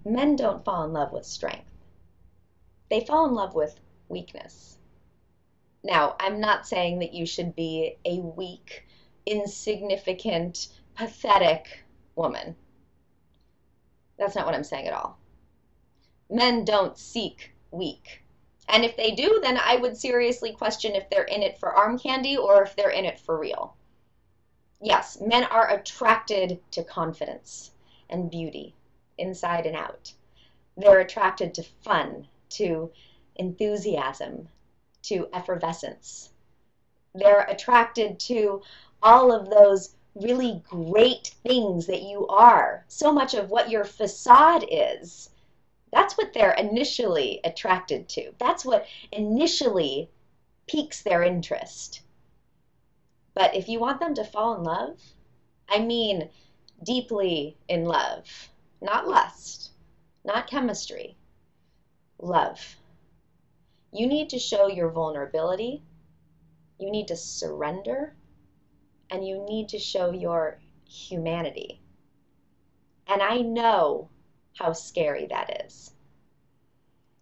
Men don't fall in love with strength. They fall in love with weakness. Now, I'm not saying that you should be a weak, insignificant, pathetic woman. That's not what I'm saying at all. Men don't seek weak. And if they do, then I would seriously question if they're in it for arm candy or if they're in it for real. Yes, men are attracted to confidence and beauty, inside and out. They're attracted to fun, to enthusiasm, to effervescence. They're attracted to all of those really great things that you are. So much of what your facade is, that's what they're initially attracted to. That's what initially piques their interest. But if you want them to fall in love, I mean deeply in love, not lust, not chemistry, love. You need to show your vulnerability, you need to surrender, and you need to show your humanity. And I know how scary that is.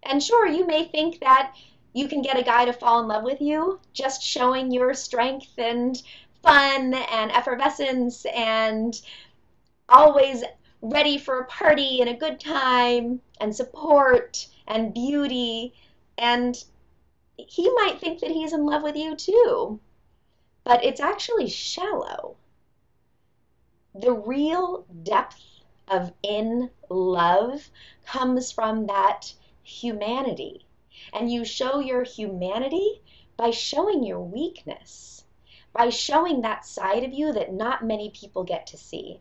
And sure, you may think that you can get a guy to fall in love with you just showing your strength and fun and effervescence and always ready for a party and a good time and support and beauty. And he might think that he's in love with you too, but it's actually shallow. The real depth of in love comes from that humanity. And you show your humanity by showing your weakness, by showing that side of you that not many people get to see.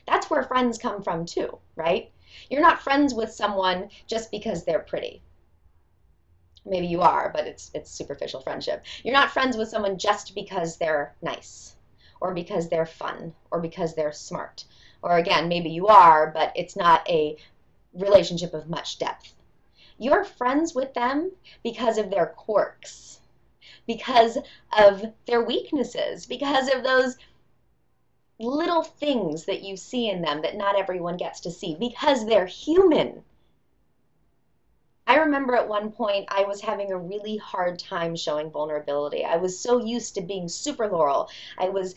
That's where friends come from too, right? You're not friends with someone just because they're pretty. Maybe you are, but it's superficial friendship. You're not friends with someone just because they're nice, or because they're fun, or because they're smart. Or again, maybe you are, but it's not a relationship of much depth. You're friends with them because of their quirks, because of their weaknesses, because of those little things that you see in them that not everyone gets to see, because they're human. I remember at one point I was having a really hard time showing vulnerability. I was so used to being super Laurel. I was,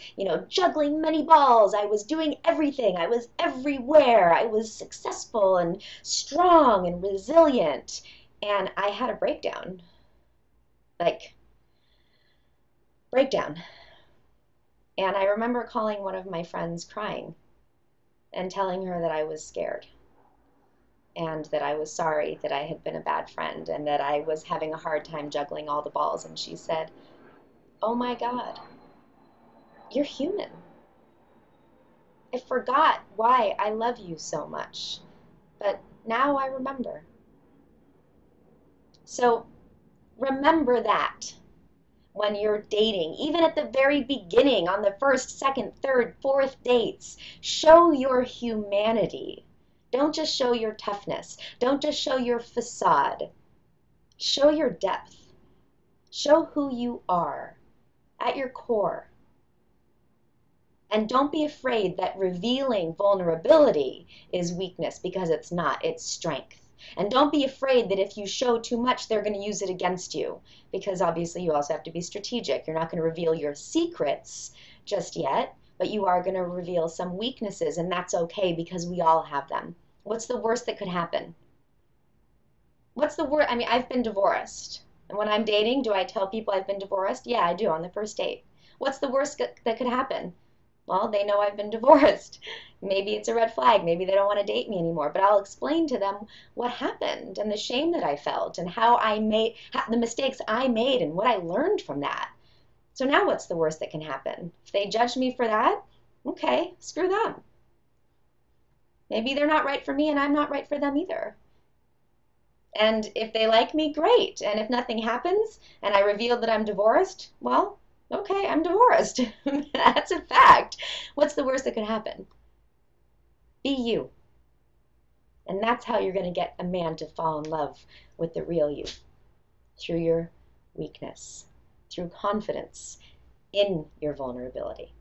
juggling many balls. I was doing everything. I was everywhere. I was successful and strong and resilient. And I had a breakdown. Breakdown. And I remember calling one of my friends crying and telling her that I was scared, and that I was sorry that I had been a bad friend and that I was having a hard time juggling all the balls. And she said, "Oh my God, you're human. I forgot why I love you so much, but now I remember." So remember that when you're dating, even at the very beginning, on the first, second, third, fourth dates, show your humanity. Don't just show your toughness. Don't just show your facade. Show your depth. Show who you are at your core. And don't be afraid that revealing vulnerability is weakness, because it's not. It's strength. And don't be afraid that if you show too much, they're going to use it against you, because obviously you also have to be strategic. You're not going to reveal your secrets just yet, but you are going to reveal some weaknesses, and that's okay because we all have them. What's the worst that could happen? What's the worst? I mean, I've been divorced. And when I'm dating, do I tell people I've been divorced? Yeah, I do on the first date. What's the worst that could happen? Well, they know I've been divorced. Maybe it's a red flag. Maybe they don't want to date me anymore. But I'll explain to them what happened and the shame that I felt and how I made the mistakes I made and what I learned from that. So now what's the worst that can happen? If they judge me for that, okay, screw them. Maybe they're not right for me and I'm not right for them either. And if they like me, great. And if nothing happens and I reveal that I'm divorced, well, okay, I'm divorced. That's a fact. What's the worst that could happen? Be you. And that's how you're going to get a man to fall in love with the real you. Through your weakness. Through confidence in your vulnerability.